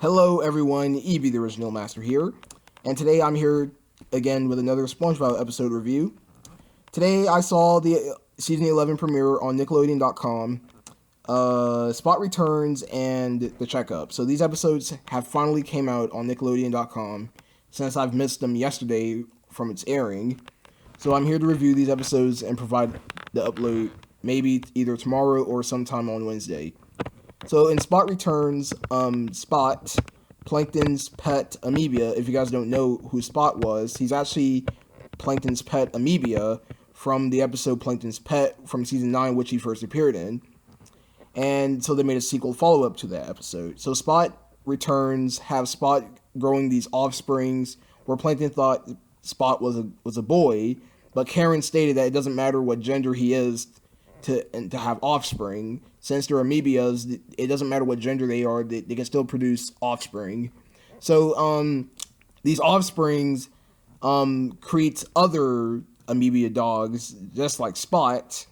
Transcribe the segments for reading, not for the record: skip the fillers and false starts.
Hello everyone, Evie the Original Master here, and today I'm here again with another SpongeBob episode review. Today I saw the season 11 premiere on Nickelodeon.com, Spot Returns, and the Checkup. So these episodes have finally came out on Nickelodeon.com since I've missed them yesterday from its airing. So I'm here to review these episodes and provide the upload maybe either tomorrow or sometime on Wednesday. So in Spot Returns, Spot, Plankton's pet amoeba, if you guys don't know who Spot was, he's actually Plankton's pet amoeba from the episode Plankton's Pet from season 9, which he first appeared in. And so they made a sequel follow-up to that episode. So Spot Returns have Spot growing these offsprings where Plankton thought Spot was a boy, but Karen stated that it doesn't matter what gender he is to have offspring. Since they're amoebas, it doesn't matter what gender they are, they can still produce offspring. So these offsprings create other amoeba dogs, just like Spot,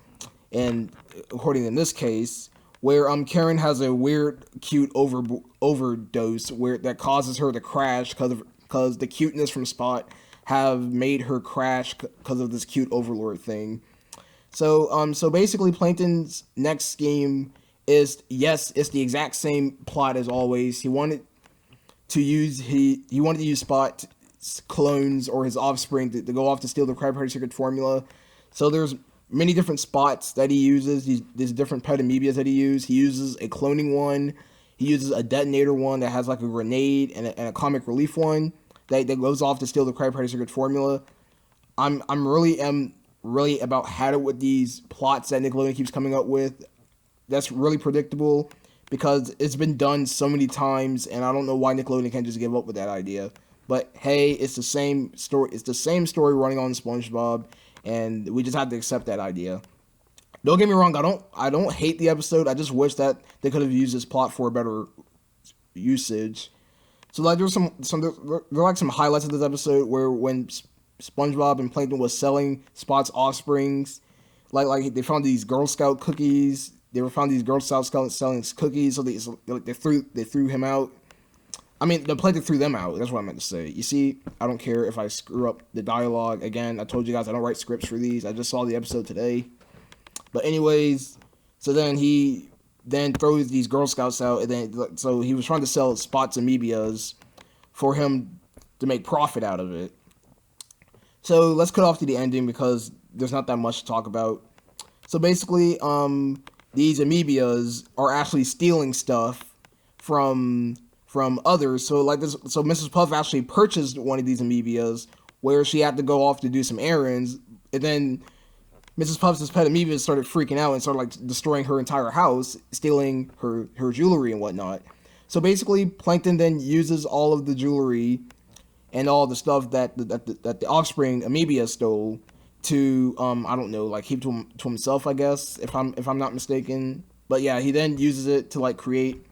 and according in this case, where Karen has a weird cute overdose where that causes her to crash because the cuteness from Spot have made her crash because of this cute overlord thing. So basically, Plankton's next scheme is, yes, it's the exact same plot as always. He wanted to use Spot clones or his offspring to go off to steal the Krabby Patty secret formula. So there's many different spots that he uses. There's different pet amoebas that he uses. He uses a cloning one. He uses a detonator one that has like a grenade and a comic relief one that goes off to steal the Krabby Patty secret formula. I'm really about had it with these plots that Nickelodeon keeps coming up with. That's really predictable because it's been done so many times, and I don't know why Nickelodeon can't just give up with that idea. But hey, it's the same story. It's the same story running on SpongeBob, and we just have to accept that idea. Don't get me wrong. I don't hate the episode. I just wish that they could have used this plot for a better usage. So like there are like some highlights of this episode where when SpongeBob and Plankton was selling Spot's offsprings, like they found these Girl Scout cookies. They found these Girl Scouts selling cookies, so they threw him out. I mean, the Plankton threw them out. That's what I meant to say. You see, I don't care if I screw up the dialogue. Again, I told you guys I don't write scripts for these. I just saw the episode today. But anyways, so then he throws these Girl Scouts out, and then so he was trying to sell Spot's amoebas for him to make profit out of it. So let's cut off to the ending because there's not that much to talk about. So basically, these amoebas are actually stealing stuff from others. So like this, so Mrs. Puff actually purchased one of these amoebas where she had to go off to do some errands, and then Mrs. Puff's pet amoebas started freaking out and started like destroying her entire house, stealing her jewelry and whatnot. So basically, Plankton then uses all of the jewelry and all the stuff that the offspring amoeba stole to I don't know, like keep to himself, I guess, if I'm not mistaken. But yeah, he then uses it to like create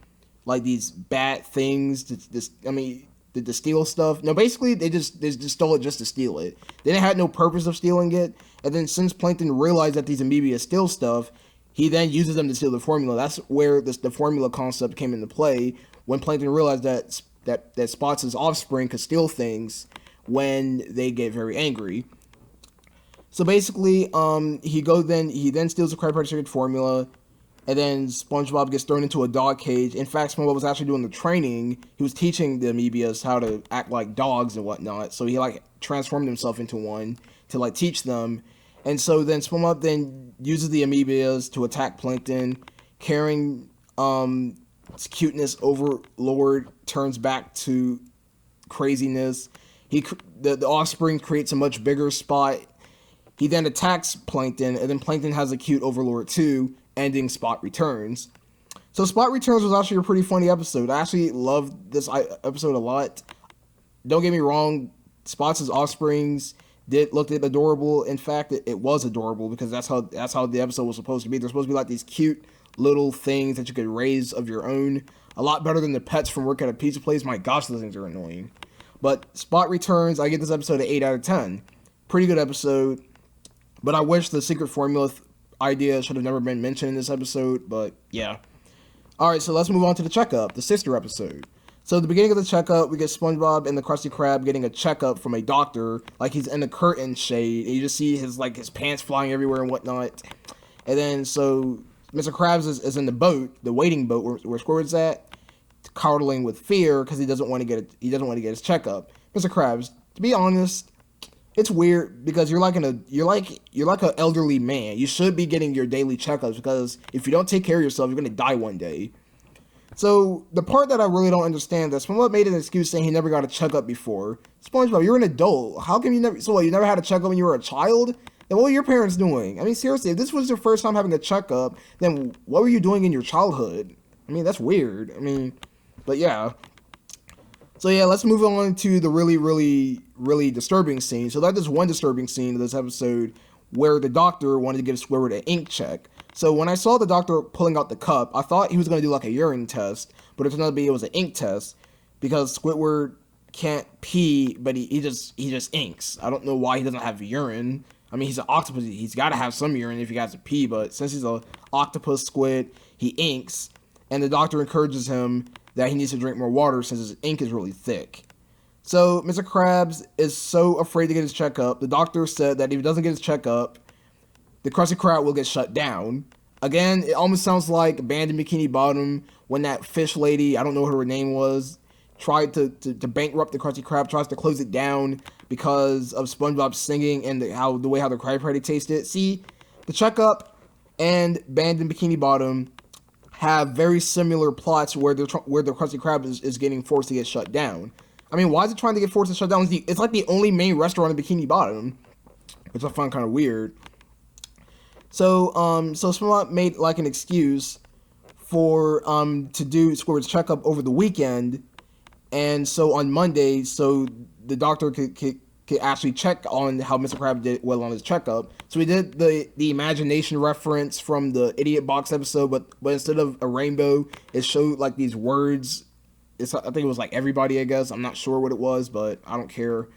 like these bad things to steal stuff. No, basically they just stole it just to steal it. They had no purpose of stealing it. And then since Plankton realized that these amoeba steal stuff, he then uses them to steal the formula. That's where the formula concept came into play, when Plankton realized that Spot's offspring could steal things when they get very angry. So basically, he then steals the Krabby Patty secret formula, and then SpongeBob gets thrown into a dog cage. In fact, SpongeBob was actually doing the training. He was teaching the amoebas how to act like dogs and whatnot. So he like transformed himself into one to like teach them. And so then SpongeBob then uses the amoebas to attack Plankton. Carrying cuteness overlord turns back to craziness. The offspring creates a much bigger Spot. He then attacks Plankton, and then Plankton has a cute overlord too, ending Spot Returns. So Spot Returns was actually a pretty funny episode. I actually loved this episode a lot. Don't get me wrong, Spot's offsprings looked adorable. In fact, it was adorable because that's how the episode was supposed to be. They're supposed to be like these cute little things that you could raise of your own. A lot better than the pets from work at a pizza place. My gosh, those things are annoying. But Spot Returns, I give this episode an 8 out of 10. Pretty good episode. But I wish the secret formula idea should have never been mentioned in this episode. But yeah. Alright, so let's move on to the Checkup, the sister episode. So at the beginning of the checkup, we get SpongeBob and the Krusty Krab getting a checkup from a doctor, like he's in a curtain shade. And you just see his pants flying everywhere and whatnot. And then so Mr. Krabs is in the boat, the waiting boat where Squidward's at, coddling with fear because he doesn't want to get his checkup. Mr. Krabs, to be honest, it's weird because you're like an elderly man. You should be getting your daily checkups because if you don't take care of yourself, you're gonna die one day. So, the part that I really don't understand is SpongeBob made an excuse saying he never got a checkup before. SpongeBob, you're an adult. How come you never... So, what, you never had a checkup when you were a child? Then what were your parents doing? I mean, seriously, if this was your first time having a checkup, then what were you doing in your childhood? I mean, that's weird. I mean, but yeah. So, yeah, let's move on to the really, really, really disturbing scene. So, that is one disturbing scene of this episode where the doctor wanted to give Squidward an ink check. So when I saw the doctor pulling out the cup, I thought he was going to do like a urine test, but it turned out to be it was an ink test because Squidward can't pee, but he just inks. I don't know why he doesn't have urine. I mean, he's an octopus. He's got to have some urine if he has to pee, but since he's an octopus squid, he inks, and the doctor encourages him that he needs to drink more water since his ink is really thick. So Mr. Krabs is so afraid to get his checkup. The doctor said that if he doesn't get his checkup, the Krusty Krab will get shut down. Again, it almost sounds like Abandoned Bikini Bottom when that fish lady, I don't know what her name was, tried to bankrupt the Krusty Krab, tries to close it down because of SpongeBob singing and the way how the Krabby Patty tasted. See, the Checkup and Abandoned Bikini Bottom have very similar plots where the Krusty Krab is getting forced to get shut down. I mean, why is it trying to get forced to shut down? It's like the only main restaurant in Bikini Bottom, which I find kind of weird. So SpongeBob made like an excuse for to do Squidward's checkup over the weekend, and so on Monday, so the doctor could actually check on how Mr. Krabs did well on his checkup. So we did the imagination reference from the Idiot Box episode, but instead of a rainbow, it showed like these words. I think it was like everybody, I guess. I'm not sure what it was, but I don't care.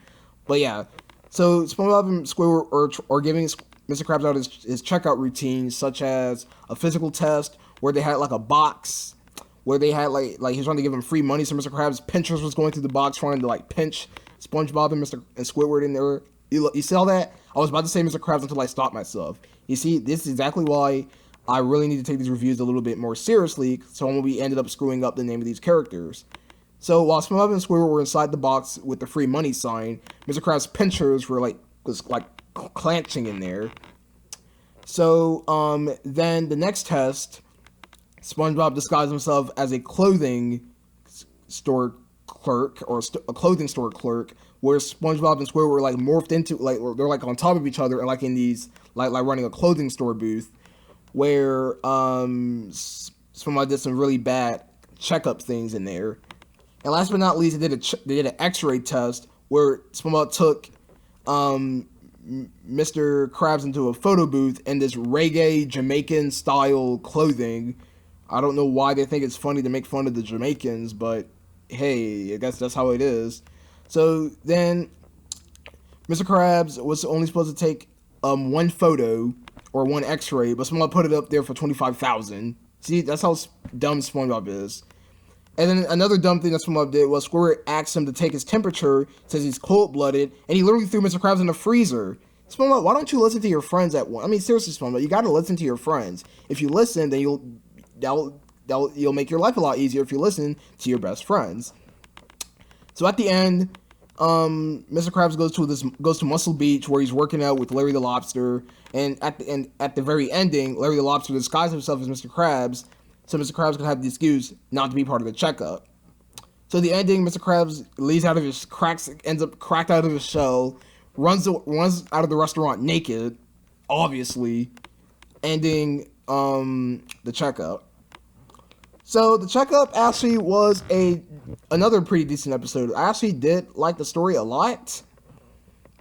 But yeah, so SpongeBob and Squidward are giving Mr. Krabs out his checkout routine, such as a physical test where they had like a box where they had like he was trying to give him free money. So Mr. Krabs' pinchers was going through the box trying to like pinch SpongeBob and Squidward in there. You see all that? I was about to say Mr. Krabs until I stopped myself. You see, this is exactly why I really need to take these reviews a little bit more seriously. So when we ended up screwing up the name of these characters. So while SpongeBob and Squidward were inside the box with the free money sign, Mr. Krabs' pinchers were was clenching in there. So then the next test, SpongeBob disguised himself as a clothing store clerk a clothing store clerk, where SpongeBob and Squidward were like morphed into they're like on top of each other and like in these like running a clothing store booth, where SpongeBob did some really bad checkup things in there. And last but not least, they did an X-ray test where SpongeBob took Mr. Krabs into a photo booth in this reggae Jamaican style clothing. I don't know why they think it's funny to make fun of the Jamaicans, but hey, I guess that's how it is. So then Mr. Krabs was only supposed to take one photo or one X-ray, but SpongeBob put it up there for 25,000. See, that's how dumb SpongeBob is. And then another dumb thing that SpongeBob did was Squidward asked him to take his temperature, says he's cold-blooded, and he literally threw Mr. Krabs in the freezer. SpongeBob, why don't you listen to your friends at once? I mean, seriously, SpongeBob, you gotta listen to your friends. If you listen, then you'll make your life a lot easier if you listen to your best friends. So at the end, Mr. Krabs goes to Muscle Beach where he's working out with Larry the Lobster, and at the very ending, Larry the Lobster disguised himself as Mr. Krabs, so Mr. Krabs could have the excuse not to be part of the checkup. So the ending, Mr. Krabs ends up cracked out of his shell, runs out of the restaurant naked, obviously, ending the checkup. So the checkup actually was another pretty decent episode. I actually did like the story a lot,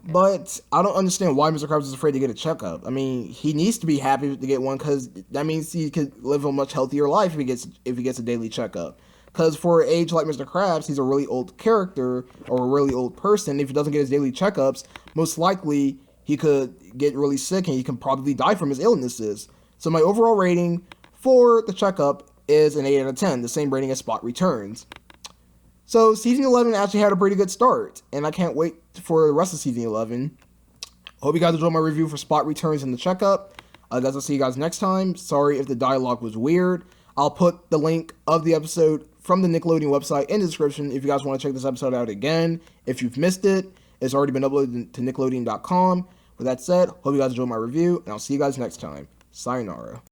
but I don't understand why Mr. Krabs is afraid to get a checkup. I mean, he needs to be happy to get one because that means he could live a much healthier life if he gets a daily checkup. Because for an age like Mr. Krabs, he's a really old character or a really old person. If he doesn't get his daily checkups, most likely he could get really sick and he can probably die from his illnesses. So my overall rating for the checkup is an 8 out of 10, the same rating as Spot Returns. So season 11 actually had a pretty good start, and I can't wait for the rest of season 11. Hope you guys enjoyed my review for Spot Returns and the Checkup. Guys, I'll see you guys next time. Sorry if the dialogue was weird. I'll put the link of the episode from the Nickelodeon website in the description if you guys want to check this episode out again. If you've missed it, it's already been uploaded to Nickelodeon.com. With that said, hope you guys enjoyed my review, and I'll see you guys next time. Sayonara.